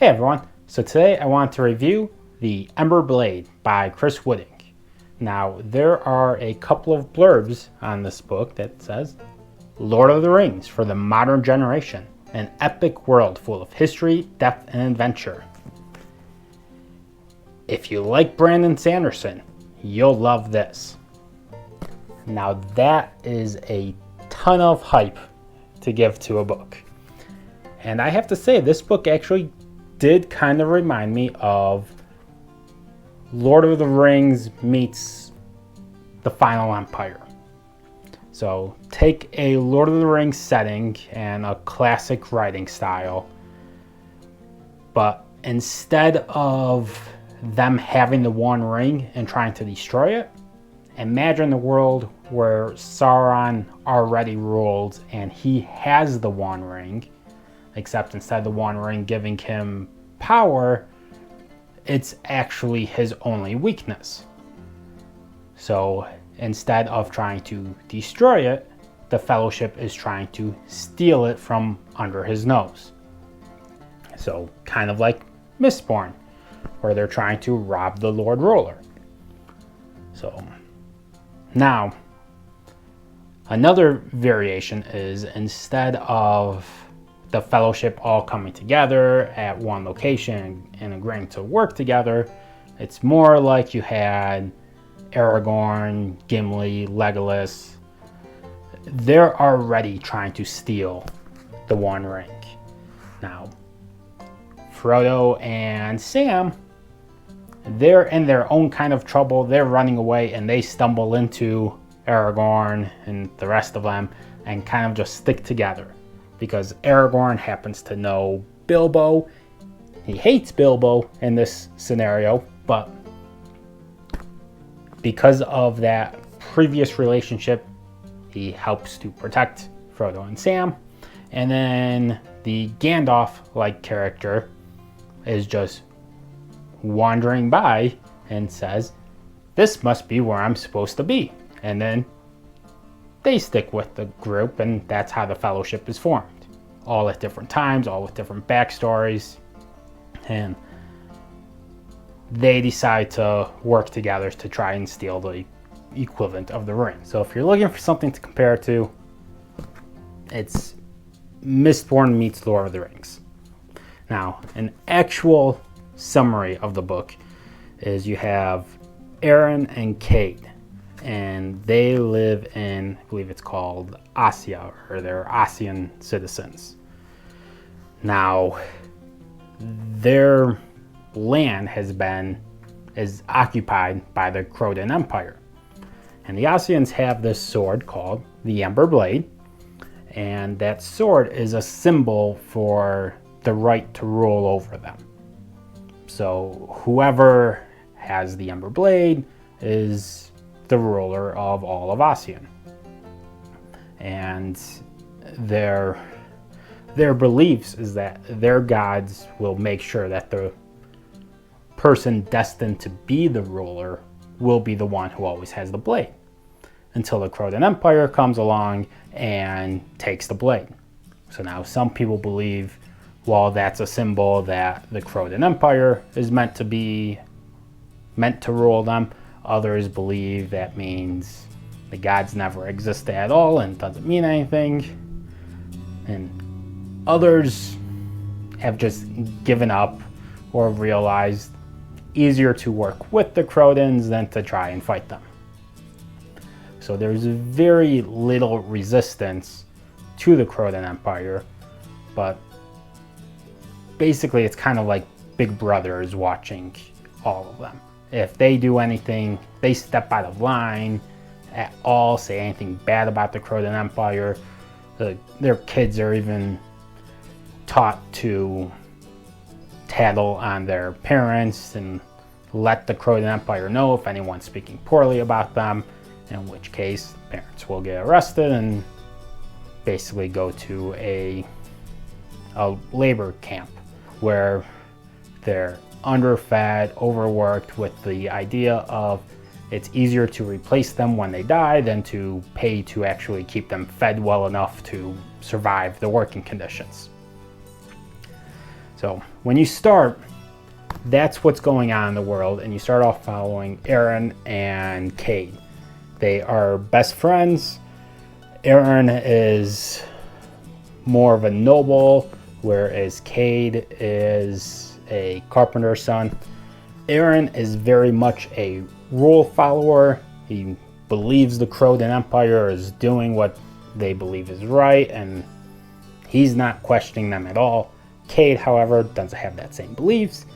Hey everyone, so today I want to review The Ember Blade by Chris Whitting. Now there are a couple of blurbs on this book that says, Lord of the Rings for the modern generation, an epic world full of history, depth, and adventure. If you like Brandon Sanderson, you'll love this. Now that is a ton of hype to give to a book. And I have to say, this book actually did kind of remind me of Lord of the Rings meets The Final Empire. So take a Lord of the Rings setting and a classic writing style, but instead of them having the One Ring and trying to destroy it, imagine the world where Sauron already rules and he has the One Ring, except instead of the One Ring giving him power, it's actually his only weakness. So instead of trying to destroy it, the Fellowship is trying to steal it from under his nose. So kind of like Mistborn, where they're trying to rob the Lord Ruler. So now, another variation is instead of the Fellowship all coming together at one location and agreeing to work together, it's more like you had Aragorn, Gimli, Legolas. They're already trying to steal the One Ring. Now, Frodo and Sam, they're in their own kind of trouble. They're running away and they stumble into Aragorn and the rest of them and kind of just stick together. Because Aragorn happens to know Bilbo. He hates Bilbo in this scenario, but because of that previous relationship, he helps to protect Frodo and Sam. And then the Gandalf-like character is just wandering by and says, this must be where I'm supposed to be. And then they stick with the group, and that's how the Fellowship is formed. All at different times, all with different backstories. And they decide to work together to try and steal the equivalent of the ring. So if you're looking for something to compare to, it's Mistborn meets Lord of the Rings. Now, an actual summary of the book is you have Aaron and Kate, and they live in, I believe it's called Assia, or they're Asian citizens. Now, their land is occupied by the Croatan Empire. And the Asians have this sword called the Ember Blade, and that sword is a symbol for the right to rule over them. So whoever has the Ember Blade is the ruler of all of Asien. And their beliefs is that their gods will make sure that the person destined to be the ruler will be the one who always has the blade, until the Croatan Empire comes along and takes the blade. So now some people believe, well, that's a symbol that the Croatan Empire is meant to rule them. Others believe that means the gods never existed at all and doesn't mean anything. And others have just given up or realized easier to work with the Croatans than to try and fight them. So there's very little resistance to the Croatan Empire, but basically it's kind of like Big Brother is watching all of them. If they do anything, they step out of line at all, say anything bad about the Croatan Empire, their kids are even taught to tattle on their parents and let the Croatan Empire know if anyone's speaking poorly about them, in which case parents will get arrested and basically go to a labor camp where they're underfed, overworked, with the idea of it's easier to replace them when they die than to pay to actually keep them fed well enough to survive the working conditions. So when you start, that's what's going on in the world, and you start off following Eren and Cade. They are best friends. Eren is more of a noble, whereas Cade is a carpenter's son. Eren is very much a rule follower. He believes the Croatan Empire is doing what they believe is right, and he's not questioning them at all. Cade, however, doesn't have that same beliefs,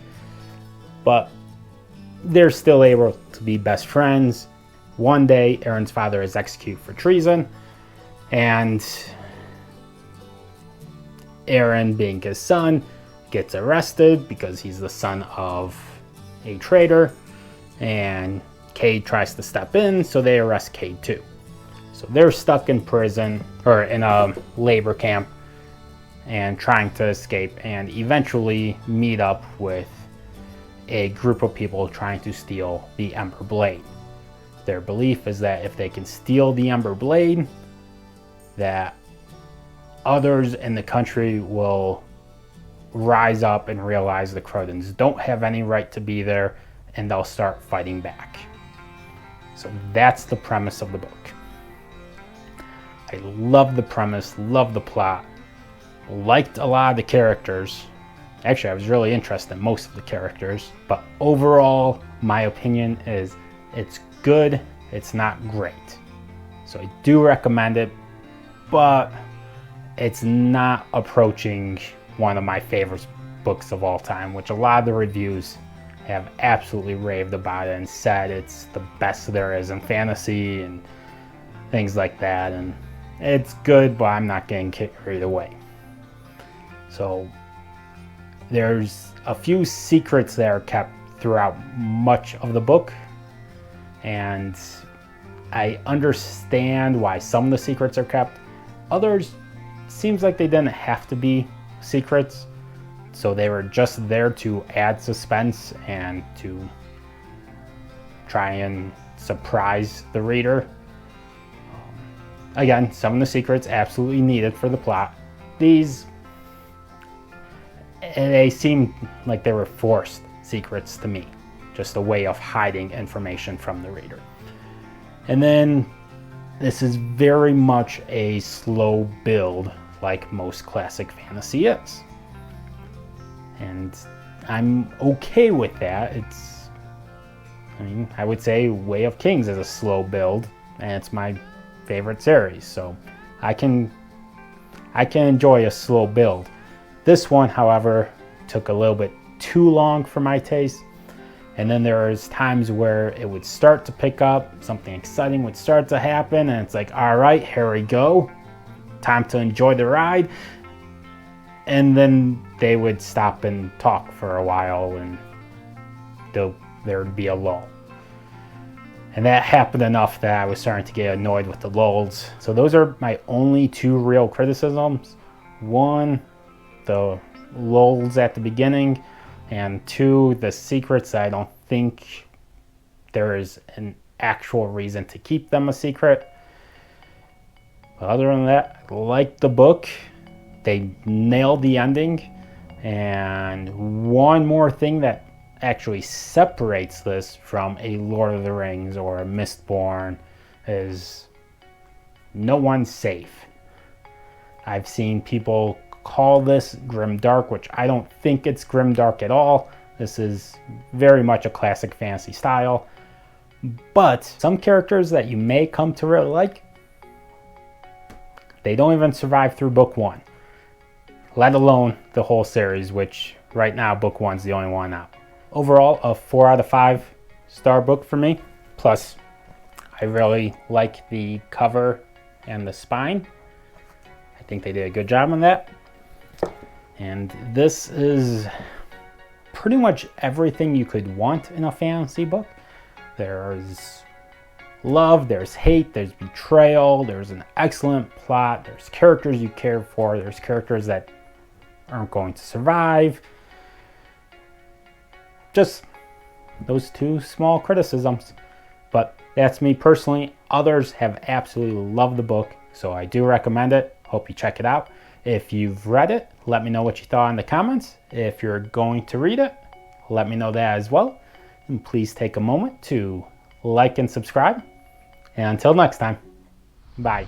but they're still able to be best friends. One day, Eren's father is executed for treason, and Eren, being his son, gets arrested because he's the son of a traitor, and Cade tries to step in, so they arrest Cade too. So they're stuck in prison, or in a labor camp, and trying to escape, and eventually meet up with a group of people trying to steal the Ember Blade. Their belief is that if they can steal the Ember Blade, that others in the country will rise up and realize the Croatans don't have any right to be there, and they'll start fighting back. So that's the premise of the book. I love the premise, love the plot, liked a lot of the characters. Actually, I was really interested in most of the characters, but overall, my opinion is it's good, it's not great. So I do recommend it, but it's not approaching one of my favorite books of all time, which a lot of the reviews have absolutely raved about it and said it's the best there is in fantasy and things like that. And it's good, but I'm not getting carried away. So there's a few secrets that are kept throughout much of the book, and I understand why some of the secrets are kept. Others seems like they didn't have to be secrets, so they were just there to add suspense and to try and surprise the reader. Again, some of the secrets absolutely needed for the plot. These, they seem like they were forced secrets to me, just a way of hiding information from the reader. And then this is very much a slow build, like most classic fantasy is. And I'm okay with that. I would say Way of Kings is a slow build, and it's my favorite series, so I can enjoy a slow build. This one, however, took a little bit too long for my taste, and then there was times where it would start to pick up, something exciting would start to happen, and it's like, all right, here we go, time to enjoy the ride. And then they would stop and talk for a while, and there would be a lull. And that happened enough that I was starting to get annoyed with the lulls. So those are my only two real criticisms. One, the lulls at the beginning, and two, the secrets. I don't think there is an actual reason to keep them a secret. But other than that, I like the book. They nailed the ending. And one more thing that actually separates this from a Lord of the Rings or a Mistborn is no one's safe. I've seen people call this grimdark, which I don't think it's grimdark at all. This is very much a classic fantasy style. But some characters that you may come to really like, they don't even survive through book one, let alone the whole series, which right now book one's the only one out. Overall, a 4 out of 5 star book for me. Plus, I really like the cover and the spine. I think they did a good job on that. And this is pretty much everything you could want in a fantasy book. There's love, there's hate, there's betrayal, there's an excellent plot, there's characters you care for, there's characters that aren't going to survive. Just those two small criticisms. But that's me personally. Others have absolutely loved the book, so I do recommend it. Hope you check it out. If you've read it, let me know what you thought in the comments. If you're going to read it, let me know that as well. And please take a moment to like and subscribe. And until next time, bye.